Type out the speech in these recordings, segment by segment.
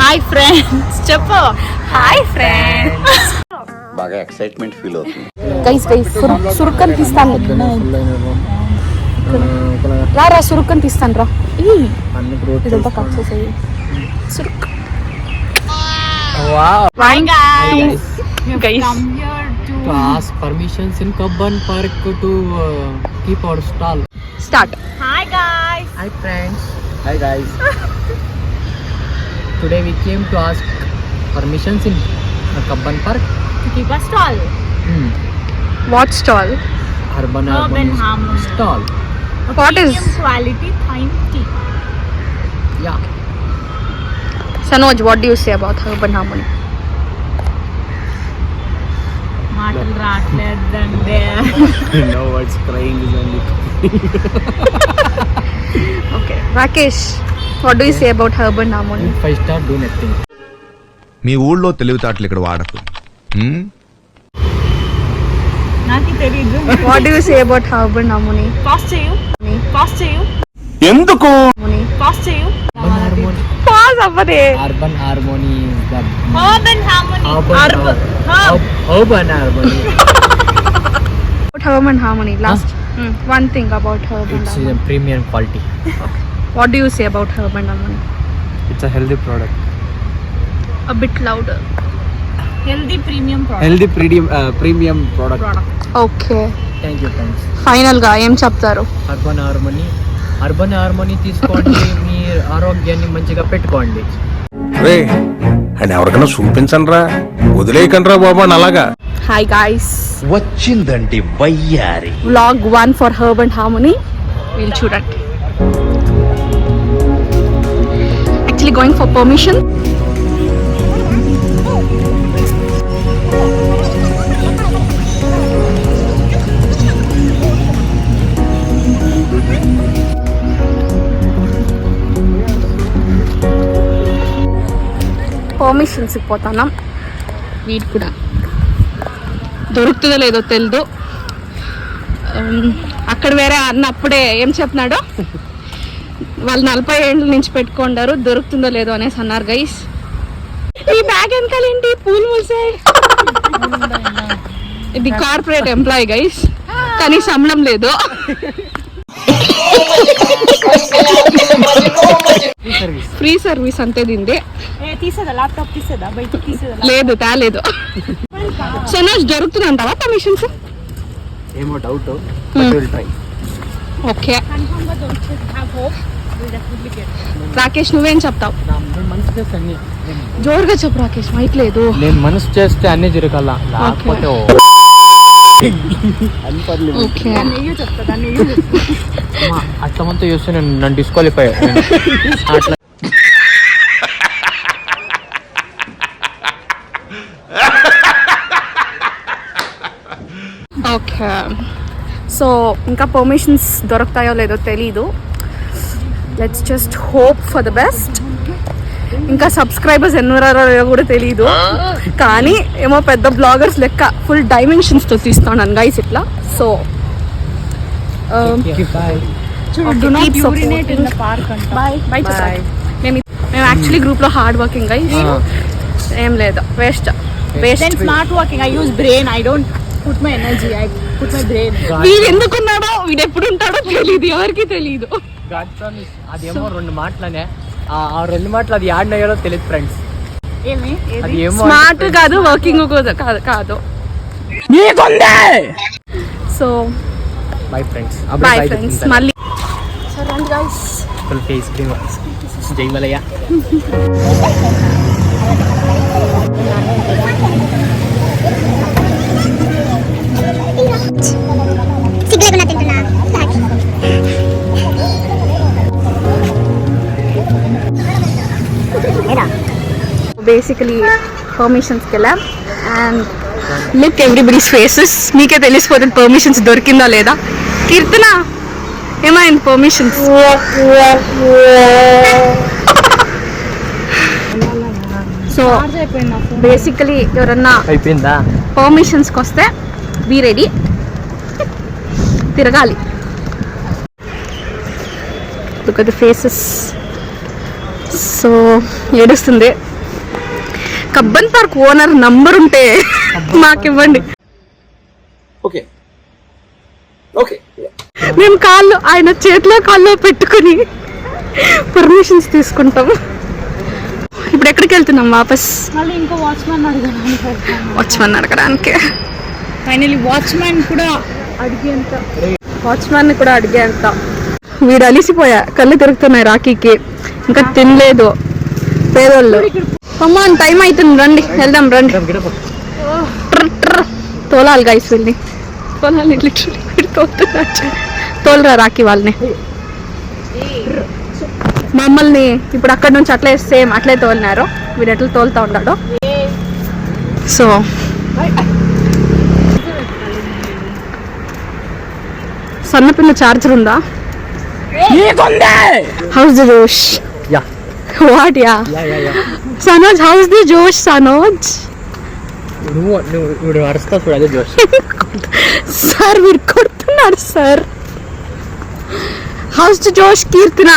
Hi friends చెప్పు. Hi friends. బాగా excitement feel అవుతుంది. గైస్ సురుక్కని తీస్తాను. రా సురుక్కని తీస్తాను రా. ఇదంతా కట్ చేసేది సురుక్. Hi guys. Guys. Come here to ask permissions in Kabban Park to keep our stall. Start. Hi guys. Hi friends. Hi guys. Today we came to ask permissions in Kabban Park to keep a stall. What stall? Urban Harmony stall. What is quality time tea? Yeah. Sanoj, what do you say about Urban Harmony? మాటలు రాట్లేదండి. No words, crying is only. Okay. Rakesh, what do you say about Urban Harmony? 5-star do nothing. మీ ఊళ్ళో తెలివితేటలు ఇక్కడ వాడకు. నాకు తెలీదు. What do you say about Urban Harmony? Cost చేయు ఎందుకు cost చేయు. Pause అవ్వదే. Urban Harmony is the Urban Harmony. Urban Harmony. About Urban Harmony. Last one thing about Urban It's Harmony. a premium quality. What do you say about Urban Harmony? It's a healthy product. A bit louder. Healthy premium product. Healthy premium product. Okay. Thank you friends. Final గా ఏం చెప్తారు? Urban harmony తీసుకోండి, మీ ఆరోగ్యాన్ని మంచిగా పెట్టుకోండి. రే అని ఎవరికైనా చూపించండి రా, వదిలేయకండి రా బాబా అలాగా. Hi guys. వచ్చిందండి వయ్యారి. Vlog 1 for Urban Harmony. We'll చూడండి. Actually going for permission. Permissions పోతాం. వీటి కూడా దొరుకుతుందో లేదో తెలీదు. అక్కడ వేరే అన్నప్పుడే ఏం చెప్పినాడో, వాళ్ళు 40 ఏళ్ళ నుంచి పెట్టుకుంటారు, దొరుకుతుందో లేదో అనేసి అన్నారు. గైస్ ఈ బ్యాగ్ వెనకాల ఏంటి పూలు మూసాయి? ఇది కార్పొరేట్ ఎంప్లాయీ గైస్, కానీ సంబళం లేదు. ఫ్రీ సర్వీస్ అంతే దీంది. తీసేదా ల్యాప్టాప్ తీసేదా బయట తీసేదా? లేదు తేలేదు. సనోజ్ దొరుకుతుందంటావా పర్మిషన్స్? ఏమో డౌట్, ట్రై. ఓకే కన్ఫర్మ్ గా దొరికేది. Have hope will definitely get. Rakesh నువ్వేం చెప్తావు? మనసు చేస్తే అన్ని, జోరుగా చెప్పు రాకేష్, మైక్ లేదు. నేను మనసు చేస్తే అన్ని జరగాల, లేకపోతే ఓకే అట్లమంతా చూస్తే నన్ను డిస్క్వాలిఫై. అట్లా ఓకే. సో ఇంకా పర్మిషన్స్ దొరుకుతాయో లేదో తెలీదు. Let's just hope for the best. ఇంకా సబ్స్క్రైబర్స్ ఎన్నో కూడా తెలీదు, కానీ ఏమో పెద్ద బ్లాగర్స్ లెక్క ఫుల్ డైమెన్షన్స్తో తీస్తున్నాను గైస్ ఇట్లా. సో మేము యాక్చువల్లీ గ్రూప్ లో హార్డ్ వర్కింగ్ గైస్, ఏం లేదు waste. Smart working. I use brain. I don't put my energy, I put my brain. వీడు ఎందుకున్నాడో, వీడు ఎప్పుడు ఉంటాడో తెలియదు, ఎవరికి తెలియదు. అదేమో 2 మాటలనే, ఆ 2 మాటలు అది ఆడినాయో తెలియదు ఫ్రెండ్స్. ఏమి అది ఏమో స్మార్ట్ కాదు, వర్కింగ్ కాదు. So bye friends. Bye friends. మళ్ళీ సరే రండి గైస్. ఫేస్ క్రీమ్ జైమలయ్య. బేసికలీ పర్మిషన్స్కి వెళ్ళాం అండ్ లుక్ ఎవ్రీబడీస్ ఫేసెస్. మీకే తెలిసిపోతుంది పర్మిషన్స్ దొరికిందా లేదా. కీర్తన ఏమైంది పర్మిషన్స్? సో బేసికలీ ఎవరన్నా అయిపోయిందా పర్మిషన్స్కి వస్తే బీ రెడీ, తిరగాలి. Look at the faces. So ఏడుస్తుంది. కబ్బన్ పార్క్ ఓనర్ నంబర్ ఉంటే మాకు ఇవ్వండి. మేము ఆయన చేతిలో కాళ్ళు పెట్టుకుని పర్మిషన్స్ తీసుకుంటాం. ఇప్పుడు ఎక్కడికి వెళ్తున్నాం వాపస్? మళ్ళీ ఇంకో వాచ్మెన్ అడగడానికి. ఫైనలీ వాచ్మెన్ కూడా అడిగేంత. వీడు అలిసిపోయా, కళ్ళు తిరుగుతున్నాయి రాఖీకి, ఇంకా తినలేదు. పేదోళ్ళు అమ్మాన్ టైం అవుతుంది, రండి వెళ్దాం రండి. తోలాలి గైస్, వెళ్ళి తోలాలి. తోలరా రాఖీ వాళ్ళని. మమ్మల్ని ఇప్పుడు అక్కడ నుంచి అట్లే సేమ్ అట్లే తోలినారు. వీడు ఎట్లా తోలుతా ఉన్నాడు. సో సన్నపిల్ల చార్జర్ ఉందా? హౌస్ ది జోష్? What yeah Sanoj, house the జోష్ సనోజ్? నువ్వు అరుస్తా చూడాలి జోష్. సార్ మీరు కొడుతున్నారు సార్. హౌస్ ది జోష్ కీర్తన.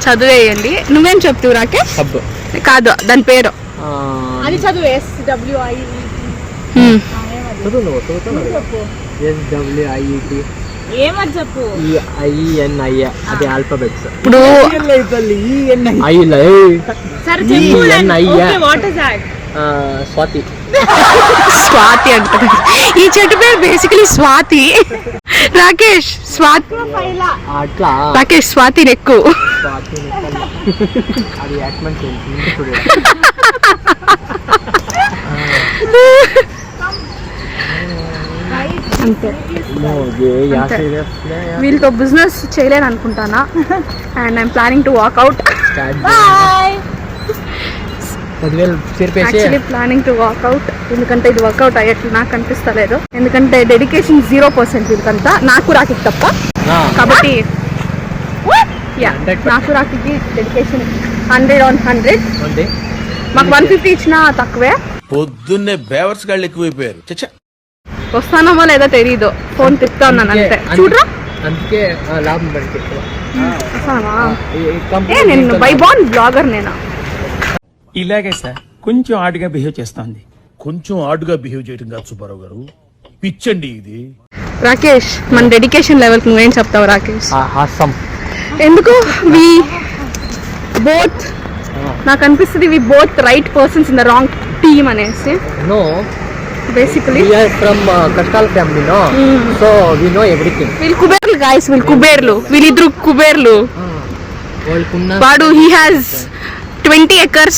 చదివేయండి. నువ్వేం చెప్తావు రాకేష్? కాదు దాని పేరు. అది చదువు. SWIET. ఏమని చెప్పు? EINI అది ఆల్ఫాబెట్స్. ఇప్పుడు సరే చెప్పు. What is that? Swathi. Swathi అంటారు. ఈ చెట్టు పేరు బేసికలీ స్వాతి. రాకేష్ స్వాతి. అట్లా రాకేష్ స్వాతి ఎక్కువ. అది యాక్మెంట్ అంతే. వీళ్ళతో బిజినెస్ చేయలేను అనుకుంటానా. And I'm planning to walkout. Actually planning to walkout. ఎందుకంటే ఇది వర్కౌట్ అయ్యేట్లు నాకు అనిపిస్తలేదు. ఎందుకంటే డెడికేషన్ 0% వీళ్ళకంతా, నాకు రాకి తప్ప. కాబట్టి నాకు రాకి డెడికేషన్ 100 on 100. మాకు 150 ఇచ్చినా తక్కువే. పొద్దున్నే బేవర్స్ గాళ్ళు ఎక్కువైపోయారు. వస్తానమో లేదో తెలీదు, ఫోన్ తిప్పుతా ఉన్నాను అంతే. చూడరా అందుకే లాభం పడితే నేను బైబాన్ బ్లాగర్. నేను ఇలాగే సార్ కొంచెం ఆడుగా బిహేవ్ చేస్తోంది. కొంచెం ఆడుగా బిహేవ్ చేయడం కాదు సుబ్బారావు గారు, పిచ్చండి ఇది. రాకేష్ మన డెడికేషన్ లెవెల్ కి నువ్వేం చెప్తావు రాకేష్? ఎందుకు వి బోత్, నాకు అనిపిస్తుంది we both right persons in the wrong team అనేసి. No, basically we are from Kashtal family, no? So we know everything. వీళ్ళు కుబేర్లు guys, వీళ్ళిద్దరు కుబేర్లు. వాడు he has 20 acres.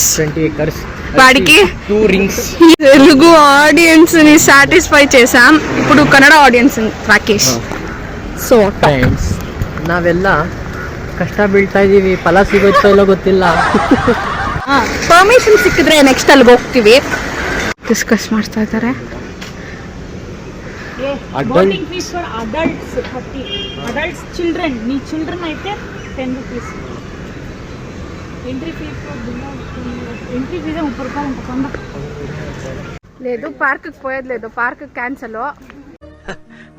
వాడికి 2 rings. తెలుగు ఆడియన్స్ ని సాటిస్ఫై చేసాం, ఇప్పుడు కన్నడ ఆడియన్స్ రాకేష్. ಸೊ ನಾವೆಲ್ಲ ಕಷ್ಟ ಬೀಳ್ತಾ ಇದೀವಿ, ಫಲ ಸಿಗುತ್ತೋ ಇಲ್ಲೋ ಗೊತ್ತಿಲ್ಲ. ಪರ್ಮಿಷನ್ ಸಿಕ್ಕಿದ್ರೆ ನೆಕ್ಸ್ಟ್ ಅಲ್ಲಿಗೆ ಹೋಗ್ತೀವಿ. ಡಿಸ್ಕಸ್ ಮಾಡ್ತಾ ಇದ್ದಾರೆ. Boating fees for adults 30, adults children, నీ చిల్డ్రన్ అయితే 10 rupees. Entry fees entry fees 30 రూపాయలు అంట. లేదు పార్క్ పోయేది లేదు, పార్క్ క్యాన్సల్.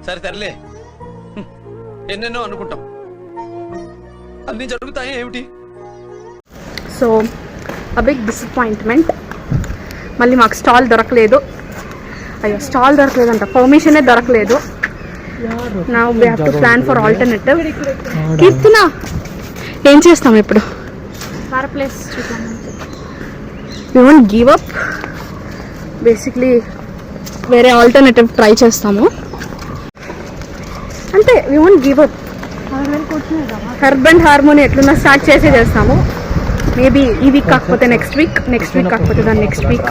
సరే తరలే, ఎన్నెన్నో అనుకుంటాం, అన్ని జరుగుతాయి ఏమిటి. So a big disappointment. మళ్ళీ మాకు స్టాల్ దొరకలేదు. అయ్యో స్టాల్ దొరకలేదంట, పర్మిషనే దొరకలేదు. Now we have to plan for alternative. Keerthana ఏం చేస్తాం ఇప్పుడు? వేరే ప్లేస్ చూద్దాం. We won't give up, basically వేరే ఆల్టర్నేటివ్ ట్రై చేస్తాము అంతే. We won't give up. Herb and harmony ఎట్లున్నా స్టార్ట్ చేస్తాము. మేబీ ఈ వీక్ కాకపోతే నెక్స్ట్ వీక్, నెక్స్ట్ వీక్ కాకపోతే దాని నెక్స్ట్ వీక్.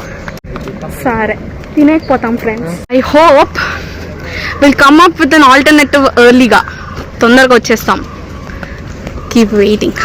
సరే తినేకపోతాం friends. I hope will come up with an alternative ఎర్లీగా, తొందరగా వచ్చేస్తాం. Keep waiting.